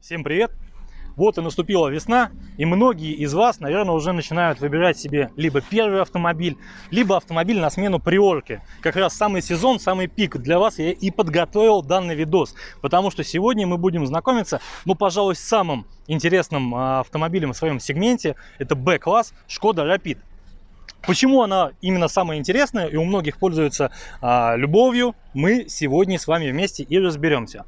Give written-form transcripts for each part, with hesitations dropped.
Всем привет! Вот и наступила весна, и многие из вас, наверное, уже начинают выбирать себе либо первый автомобиль, либо автомобиль на смену приорке. Как раз самый сезон, самый пик. Для вас я и подготовил данный видос, потому что сегодня мы будем знакомиться, пожалуй, с самым интересным автомобилем в своем сегменте. Это B-класс Skoda Rapid. Почему она именно самая интересная и у многих пользуется любовью, мы сегодня с вами вместе и разберемся.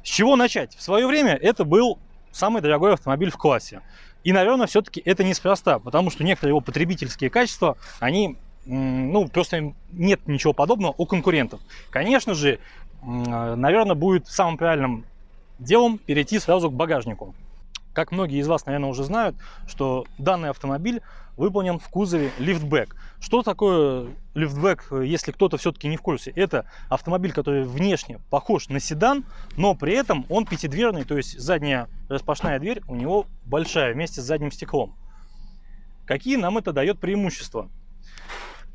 С чего начать? В свое время это был самый дорогой автомобиль в классе. И, наверное, все-таки это неспроста, потому что некоторые его потребительские качества, они, просто нет ничего подобного у конкурентов. Конечно же, наверное, будет самым правильным делом перейти сразу к багажнику. Как многие из вас, наверное, уже знают, что данный автомобиль выполнен в кузове лифтбэк. Что такое лифтбэк, если кто-то все-таки не в курсе? Это автомобиль, который внешне похож на седан, но при этом он пятидверный, то есть задняя распашная дверь у него большая вместе с задним стеклом. Какие нам это дает преимущества?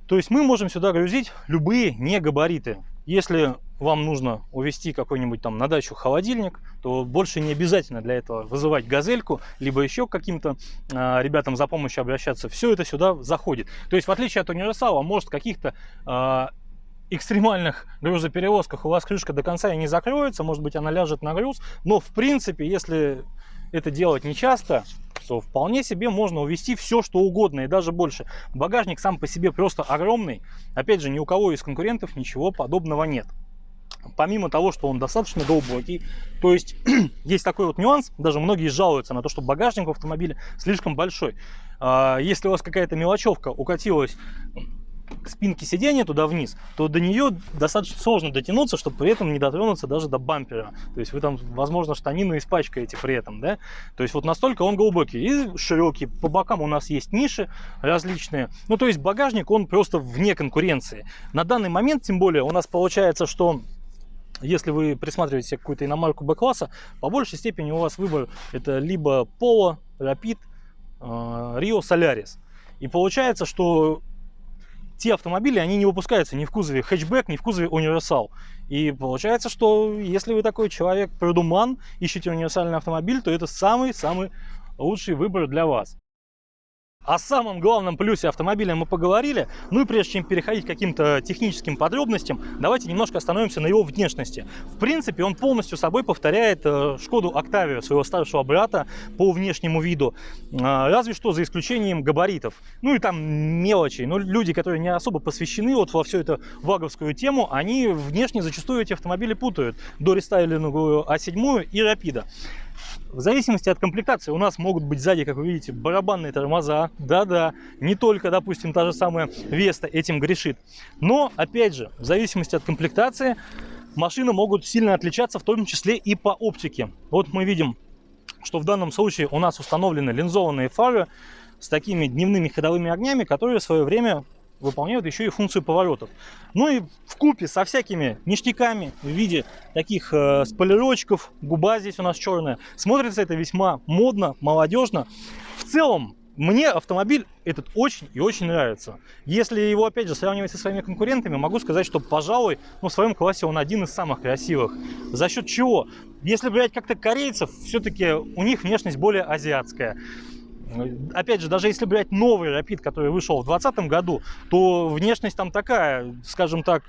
То есть мы можем сюда грузить любые негабариты. Если вам нужно увезти какой-нибудь там на дачу холодильник, то больше не обязательно для этого вызывать газельку, либо еще каким-то ребятам за помощью обращаться. Все это сюда заходит. То есть в отличие от универсала, может, в каких-то экстремальных грузоперевозках у вас крышка до конца и не закроется, может быть, она ляжет на груз, но в принципе, если это делать не часто, то вполне себе можно увезти все, что угодно и даже больше. Багажник сам по себе просто огромный. Опять же, ни у кого из конкурентов ничего подобного нет. Помимо того, что он достаточно глубокий, то есть есть такой вот нюанс, даже многие жалуются на то, что багажник в автомобиле слишком большой. Если у вас какая-то мелочевка укатилась к спинке сиденья туда вниз, то до нее достаточно сложно дотянуться, чтобы при этом не дотронуться даже до бампера. То есть вы там, возможно, штанину испачкаете при этом, да? То есть вот настолько он глубокий и широкий. По бокам у нас есть ниши различные. То есть багажник, он просто вне конкуренции. На данный момент, тем более, у нас получается, что если вы присматриваете себе какую-то иномарку Б-класса, по большей степени у вас выбор это либо Polo, Rapid, Rio, Solaris. И получается, что те автомобили, они не выпускаются ни в кузове хэтчбэк, ни в кузове универсал. И получается, что если вы такой человек, продуман, ищете универсальный автомобиль, то это самый-самый лучший выбор для вас. О самом главном плюсе автомобиля мы поговорили. И прежде чем переходить к каким-то техническим подробностям, давайте немножко остановимся на его внешности. В принципе, он полностью собой повторяет Шкоду Октавию, своего старшего брата, по внешнему виду. Разве что за исключением габаритов. И там мелочей. Но люди, которые не особо посвящены вот во всю эту ваговскую тему, они внешне зачастую эти автомобили путают. Дорестайлинговую А7 и Рапида. В зависимости от комплектации у нас могут быть сзади, как вы видите, барабанные тормоза. Да-да, не только, допустим, та же самая Веста этим грешит. Но, опять же, в зависимости от комплектации машины могут сильно отличаться, в том числе и по оптике. Вот мы видим, что в данном случае у нас установлены линзованные фары с такими дневными ходовыми огнями, которые в свое время выполняют еще и функцию поворотов. И вкупе со всякими ништяками в виде таких спойлерочков, губа здесь у нас черная, смотрится это весьма модно, молодежно. В целом, мне автомобиль этот очень и очень нравится. Если его, опять же, сравнивать со своими конкурентами, могу сказать, что, пожалуй, в своем классе он один из самых красивых. За счет чего? Если брать как-то корейцев, все-таки у них внешность более азиатская. Опять же, даже если брать новый Rapid, который вышел в 2020 году, то внешность там такая, скажем так,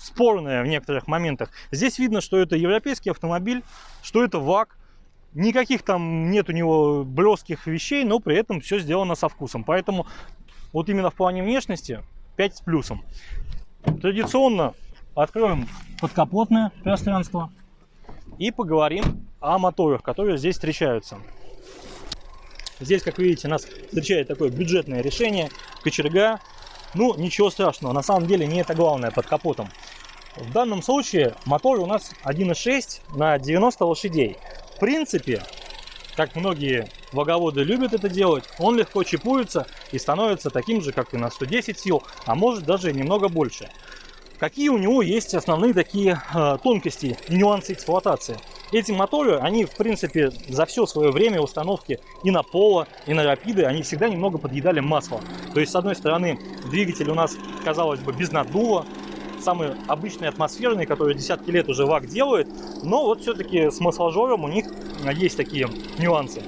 спорная в некоторых моментах. Здесь видно, что это европейский автомобиль, что это ВАГ. Никаких там нет у него броских вещей, но при этом все сделано со вкусом. Поэтому вот именно в плане внешности 5 с плюсом. Традиционно откроем подкапотное пространство и поговорим о моторах, которые здесь встречаются. Здесь, как видите, нас встречает такое бюджетное решение, кочерга. Ничего страшного, на самом деле не это главное под капотом. В данном случае мотор у нас 1.6 на 90 лошадей. В принципе, как многие ваговоды любят это делать, он легко чипуется и становится таким же, как и на 110 сил, а может даже немного больше. Какие у него есть основные такие тонкости и нюансы эксплуатации? Эти моторы, они в принципе за все свое время установки и на Polo, и на Rapid, они всегда немного подъедали масло. То есть с одной стороны двигатель у нас, казалось бы, без наддува, самый обычный атмосферный, который десятки лет уже ВАК делает, но вот все-таки с масложором у них есть такие нюансы.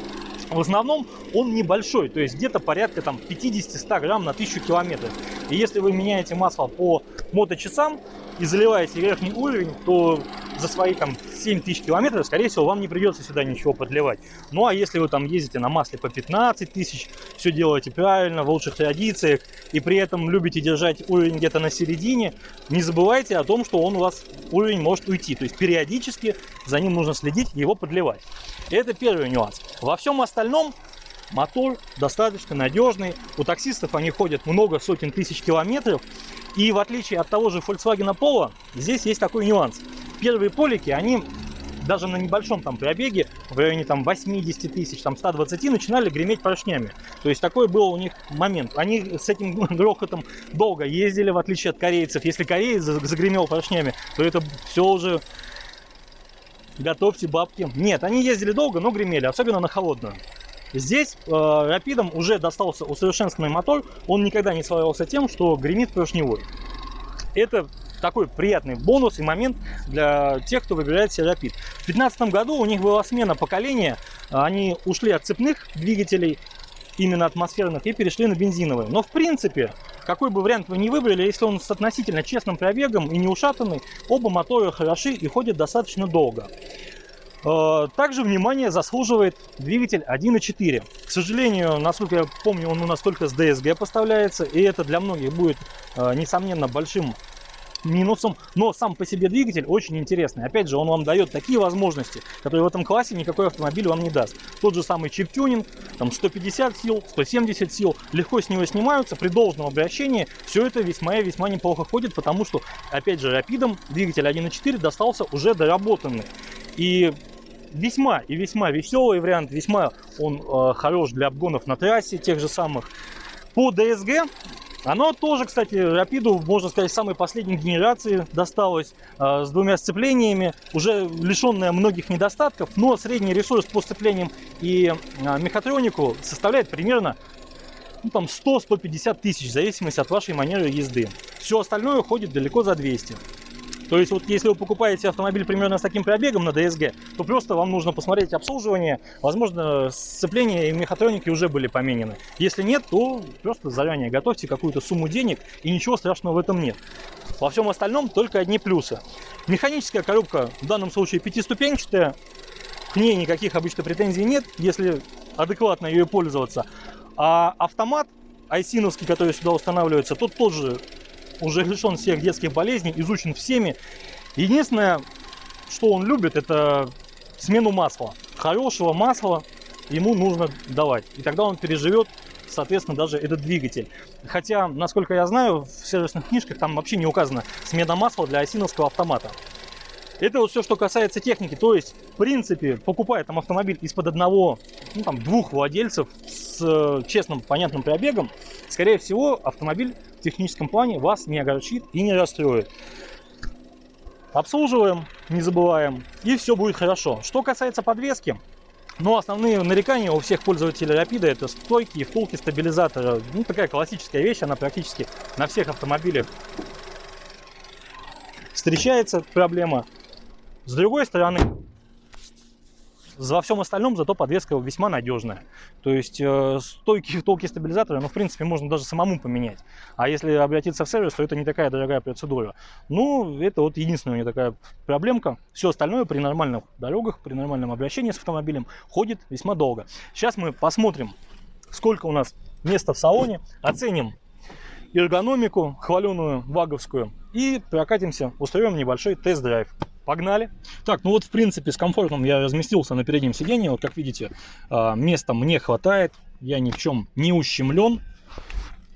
В основном он небольшой, то есть где-то порядка там 50-100 грамм на 1000 километров. И если вы меняете масло по моточасам и заливаете верхний уровень, то за свои там 7000 километров, скорее всего, вам не придется сюда ничего подливать. Ну а если вы там ездите на масле по 15 тысяч, все делаете правильно, в лучших традициях, и при этом любите держать уровень где-то на середине, не забывайте о том, что он у вас, уровень может уйти. То есть периодически за ним нужно следить и его подливать. Это первый нюанс. Во всем остальном мотор достаточно надежный. У таксистов они ходят много сотен тысяч километров. И в отличие от того же Volkswagen Polo, здесь есть такой нюанс. Первые полики, они даже на небольшом там пробеге, в районе там 80 тысяч, там 120, начинали греметь поршнями. То есть такой был у них момент. Они с этим грохотом долго ездили, в отличие от корейцев. Если кореец загремел поршнями, то это все уже... Готовьте бабки. Нет, они ездили долго, но гремели, особенно на холодную. Здесь Rapid'ом уже достался усовершенствованный мотор. Он никогда не славился тем, что гремит поршневой. Это такой приятный бонус и момент для тех, кто выбирает себе Rapid. В 2015 году у них была смена поколения. Они ушли от цепных двигателей, именно атмосферных, и перешли на бензиновые. Но в принципе, какой бы вариант вы ни выбрали, если он с относительно честным пробегом и не ушатанный, оба мотора хороши и ходят достаточно долго. Также внимание заслуживает двигатель 1.4. К сожалению, насколько я помню, он у нас только с DSG поставляется, и это для многих будет, несомненно, большим минусом, но сам по себе двигатель очень интересный. Опять же, он вам дает такие возможности, которые в этом классе никакой автомобиль вам не даст. Тот же самый чип-тюнинг, там 150 сил, 170 сил, легко с него снимаются при должном обращении. Все это весьма и весьма неплохо ходит, потому что, опять же, Rapid'ом двигатель 1.4 достался уже доработанный. И весьма веселый вариант, весьма он хорош для обгонов на трассе тех же самых. По DSG оно тоже, кстати, Rapid'у, можно сказать, самой последней генерации досталось, с двумя сцеплениями, уже лишенная многих недостатков, но средний ресурс по сцеплениям и мехатронику составляет примерно 100-150 тысяч, в зависимости от вашей манеры езды. Все остальное ходит далеко за 200. То есть, вот если вы покупаете автомобиль примерно с таким пробегом на DSG, то просто вам нужно посмотреть обслуживание. Возможно, сцепления и мехатроники уже были поменены. Если нет, то просто заранее готовьте какую-то сумму денег, и ничего страшного в этом нет. Во всем остальном только одни плюсы. Механическая коробка в данном случае 5-ступенчатая. К ней никаких обычно претензий нет, если адекватно ее пользоваться. А автомат айсиновский, который сюда устанавливается, тот тоже уже лишен всех детских болезней, изучен всеми. Единственное, что он любит, это смену масла. Хорошего масла ему нужно давать. И тогда он переживет, соответственно, даже этот двигатель. Хотя, насколько я знаю, в сервисных книжках там вообще не указана смена масла для айсиновского автомата. Это вот все, что касается техники. То есть, в принципе, покупая там автомобиль из-под одного, двух владельцев с честным, понятным пробегом, скорее всего, автомобиль в техническом плане вас не огорчит и не расстроит. Обслуживаем, не забываем, и все будет хорошо. Что касается подвески, основные нарекания у всех пользователей Rapid'а — это стойки и втулки стабилизатора. Такая классическая вещь, она практически на всех автомобилях встречается проблема. С другой стороны, во всем остальном зато подвеска весьма надежная. То есть стойки и втулки стабилизатора, в принципе, можно даже самому поменять. А если обратиться в сервис, то это не такая дорогая процедура. Это вот единственная у меня такая проблемка. Все остальное при нормальных дорогах, при нормальном обращении с автомобилем ходит весьма долго. Сейчас мы посмотрим, сколько у нас места в салоне, оценим эргономику хваленую ваговскую и прокатимся, устроим небольшой тест-драйв. Погнали! Так, в принципе, с комфортом я разместился на переднем сиденье. Вот, как видите, места мне хватает, я ни в чем не ущемлен.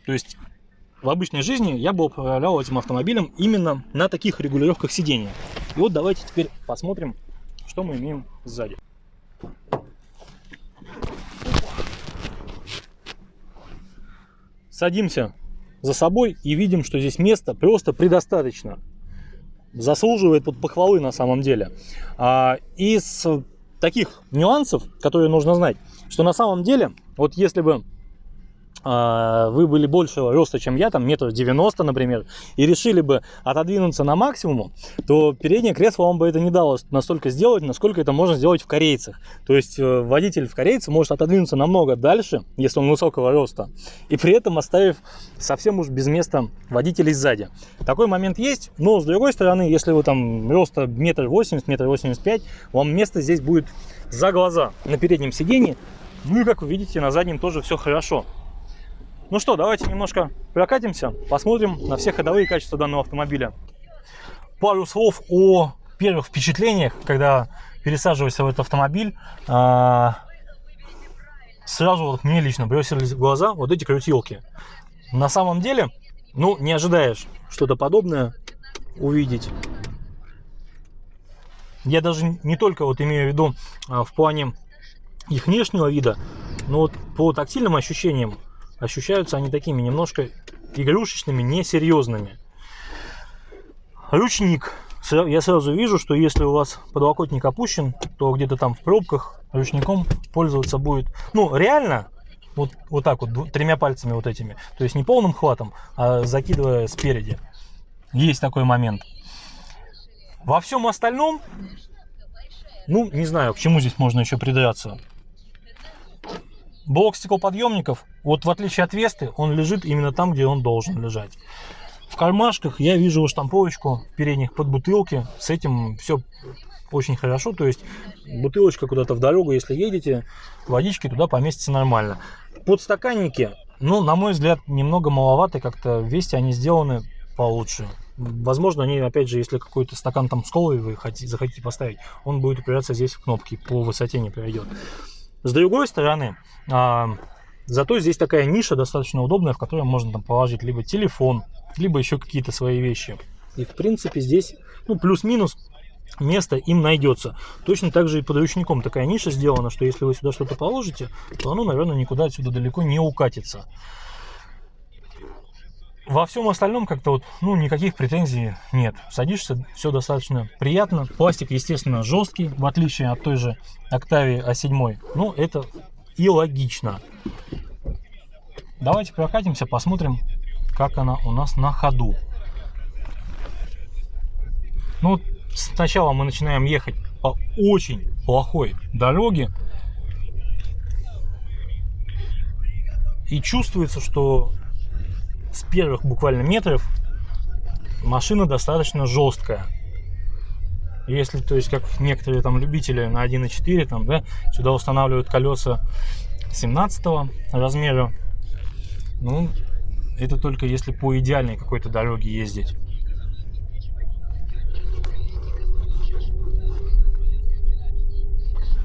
То есть, в обычной жизни я бы управлял этим автомобилем именно на таких регулировках сидения. И вот давайте теперь посмотрим, что мы имеем сзади. Садимся за собой и видим, что здесь места просто предостаточно. Заслуживает похвалы на самом деле. Из таких нюансов, которые нужно знать, что на самом деле, вот если бы вы были большего роста, чем я, там 1,90 м, например, и решили бы отодвинуться на максимум, то переднее кресло вам бы это не дало настолько сделать, насколько это можно сделать в корейцах. То есть водитель в корейце может отодвинуться намного дальше, если он высокого роста, и при этом оставив совсем уж без места водителей сзади. Такой момент есть, но с другой стороны, если вы там роста 1,80 м, 1,85 м, вам место здесь будет за глаза на переднем сидении. Ну и как вы видите, на заднем тоже все хорошо. Ну что, давайте немножко прокатимся, посмотрим на все ходовые качества данного автомобиля. Пару слов о первых впечатлениях, когда пересаживался в этот автомобиль. Сразу вот мне лично бросились в глаза вот эти крутилки. На самом деле, ну, не ожидаешь что-то подобное увидеть. Я даже не только вот имею в виду в плане их внешнего вида, но вот по тактильным ощущениям. Ощущаются они такими немножко игрушечными, несерьезными. Ручник. Я сразу вижу, что если у вас подлокотник опущен, то где-то там в пробках ручником пользоваться будет, ну, реально, вот так вот, тремя пальцами вот этими. То есть не полным хватом, а закидывая спереди. Есть такой момент. Во всем остальном, ну, не знаю, к чему здесь можно еще придраться. Блок стеклоподъемников, вот в отличие от Весты, он лежит именно там, где он должен лежать. В кармашках я вижу штамповочку передних под бутылки. С этим все очень хорошо. То есть бутылочка куда-то в дорогу, если едете, водички туда поместится нормально. Подстаканники, ну, на мой взгляд, немного маловаты. Как-то в Весте они сделаны получше. Возможно, они, опять же, если какой-то стакан там с колой вы захотите поставить, он будет упираться здесь в кнопки, по высоте не пройдет. С другой стороны, зато здесь такая ниша достаточно удобная, в которой можно там положить либо телефон, либо еще какие-то свои вещи. И в принципе здесь, ну, плюс-минус место им найдется. Точно так же и под ручником такая ниша сделана, что если вы сюда что-то положите, то оно, наверное, никуда отсюда далеко не укатится. Во всем остальном как-то вот, ну, никаких претензий нет. Садишься, все достаточно приятно. Пластик, естественно, жесткий, в отличие от той же Octavia A7. Ну, это и логично. Давайте прокатимся, посмотрим, как она у нас на ходу. Ну, сначала мы начинаем ехать по очень плохой дороге. И чувствуется, что с первых буквально метров машина достаточно жесткая. Если, то есть, как некоторые там любители на 1.4, там, да, сюда устанавливают колеса 17 размера, ну, это только если по идеальной какой-то дороге ездить.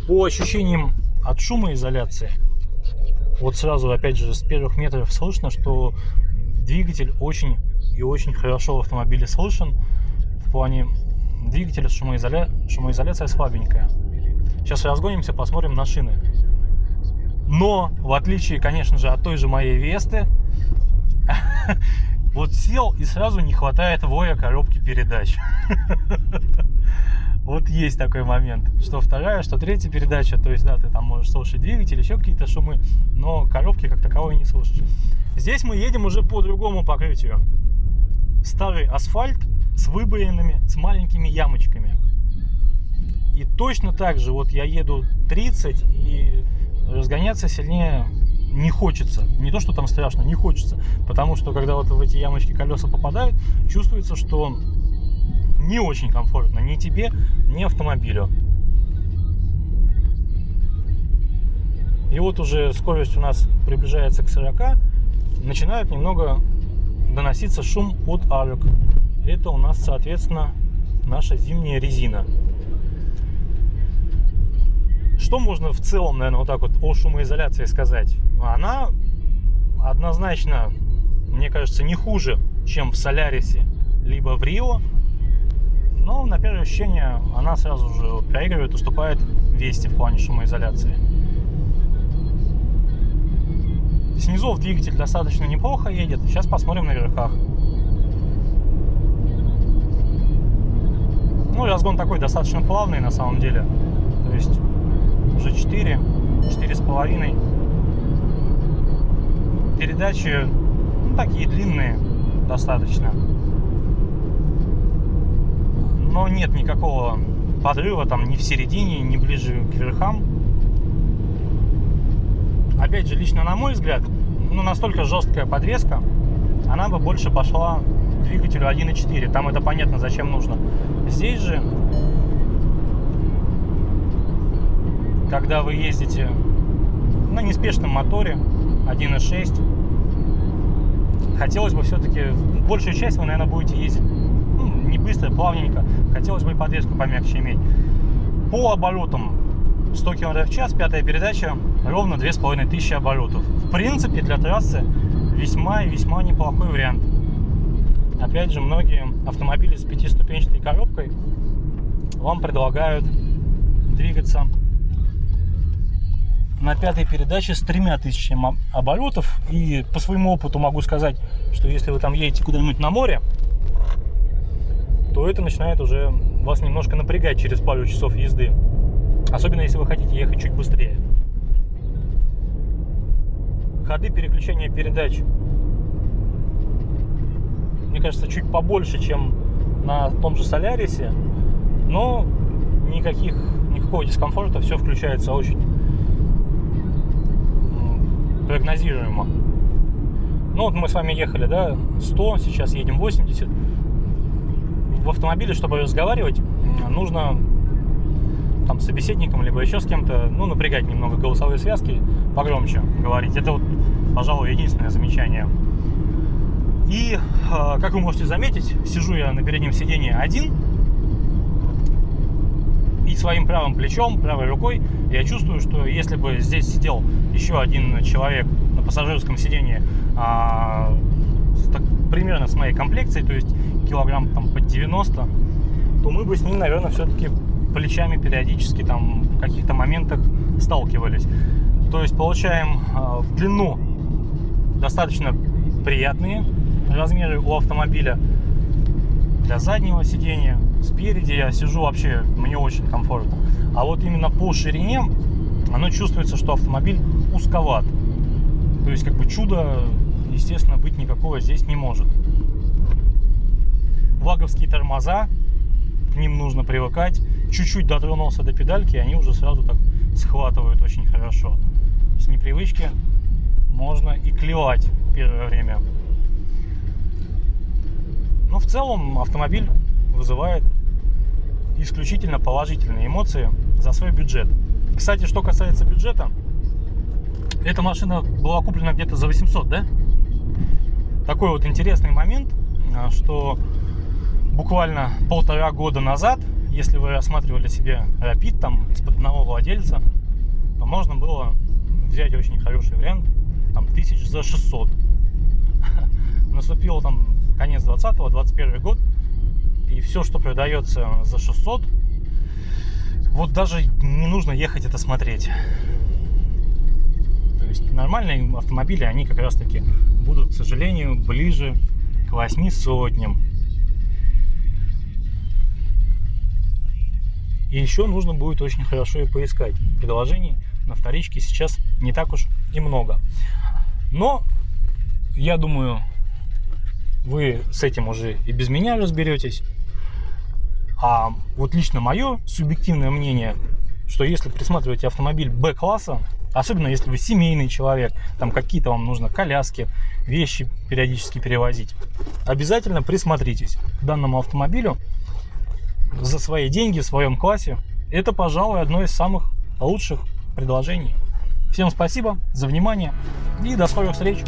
По ощущениям от шумоизоляции, вот сразу, опять же, с первых метров слышно, что двигатель очень и очень хорошо в автомобиле слышен. В плане двигателя шумоизоляция слабенькая. Сейчас разгонимся, посмотрим на шины. Но, в отличие, конечно же, от той же моей Весты, вот сел и сразу не хватает воя коробки передач. Вот есть такой момент, что вторая, что третья передача, то есть, да, ты там можешь слушать двигатель, еще какие-то шумы, но коробки как таковой не слышишь. Здесь мы едем уже по другому покрытию. Старый асфальт с выбоинами, с маленькими ямочками. И точно так же, вот я еду 30 и разгоняться сильнее не хочется. Не то, что там страшно, не хочется. Потому что, когда вот в эти ямочки колеса попадают, чувствуется, что не очень комфортно ни тебе, ни автомобилю. И вот уже скорость у нас приближается к 40. Начинает немного доноситься шум от арок. Это у нас, соответственно, наша зимняя резина. Что можно в целом, наверное, вот так вот о шумоизоляции сказать? Она однозначно, мне кажется, не хуже, чем в Солярисе, либо в Рио. Но на первое ощущение она сразу же проигрывает, уступает Весте в плане шумоизоляции. Снизу двигатель достаточно неплохо едет. Сейчас посмотрим на верхах. Ну, разгон такой достаточно плавный на самом деле. То есть уже 4,5. передачи, ну, такие длинные достаточно. Но нет никакого подрыва там ни в середине, ни ближе к верхам. Опять же, лично на мой взгляд, ну, настолько жесткая подвеска, она бы больше пошла двигателю 1.4. Там это понятно, зачем нужно. Здесь же, когда вы ездите на неспешном моторе 1.6, хотелось бы все-таки, большую часть вы, наверное, будете ездить, ну, не быстро, плавненько. Хотелось бы и подвеску помягче иметь. По оборотам 100 км в час, пятая передача, ровно 2500 оборотов. В принципе, для трассы весьма и весьма неплохой вариант. Опять же, многие автомобили с 5-ступенчатой коробкой вам предлагают двигаться на пятой передаче с 3000 оборотов. И по своему опыту могу сказать, что если вы там едете куда-нибудь на море, то это начинает уже вас немножко напрягать через пару часов езды. Особенно если вы хотите ехать чуть быстрее. Ходы переключения передач, мне кажется, чуть побольше, чем на том же Солярисе, но никакого дискомфорта, все включается очень прогнозируемо. Ну вот мы с вами ехали, да, 100, сейчас едем 80. В автомобиле, чтобы разговаривать, нужно там с собеседником, либо еще с кем-то, ну, напрягать немного голосовые связки, погромче говорить. Это вот, пожалуй, единственное замечание. И, как вы можете заметить, сижу я на переднем сидении один, и своим правым плечом, правой рукой я чувствую, что если бы здесь сидел еще один человек на пассажирском сидении, примерно с моей комплекцией, то есть килограмм там под 90, то мы бы с ним, наверное, все-таки плечами периодически там в каких-то моментах сталкивались. То есть получаем в длину достаточно приятные размеры у автомобиля. Для заднего сидения, спереди я сижу вообще, мне очень комфортно. А вот именно по ширине оно чувствуется, что автомобиль узковат. То есть как бы чуда, естественно, быть никакого здесь не может. Ваговские тормоза, к ним нужно привыкать. Чуть-чуть дотронулся до педальки, они уже сразу так схватывают очень хорошо. С непривычки можно и клевать первое время. Но в целом автомобиль вызывает исключительно положительные эмоции за свой бюджет. Кстати, что касается бюджета, эта машина была куплена где-то за 800, да? Такой вот интересный момент, что буквально 1,5 года назад, если вы рассматривали себе Rapid там из-под одного владельца, то можно было взять очень хороший вариант, там 1600. Наступил там конец 20-го, 21 год, и все, что продается за 600, вот даже не нужно ехать это смотреть. То есть нормальные автомобили, они как раз таки будут, к сожалению, ближе к 800. И еще нужно будет очень хорошо и поискать. Предложений на вторичке сейчас не так уж и много. Но я думаю, вы с этим уже и без меня разберетесь. А вот лично мое субъективное мнение, что если присматриваете автомобиль Б-класса, особенно если вы семейный человек, там какие-то вам нужно коляски, вещи периодически перевозить, обязательно присмотритесь к данному автомобилю за свои деньги в своем классе. Это, пожалуй, одно из самых лучших предложений. Всем спасибо за внимание и до скорых встреч!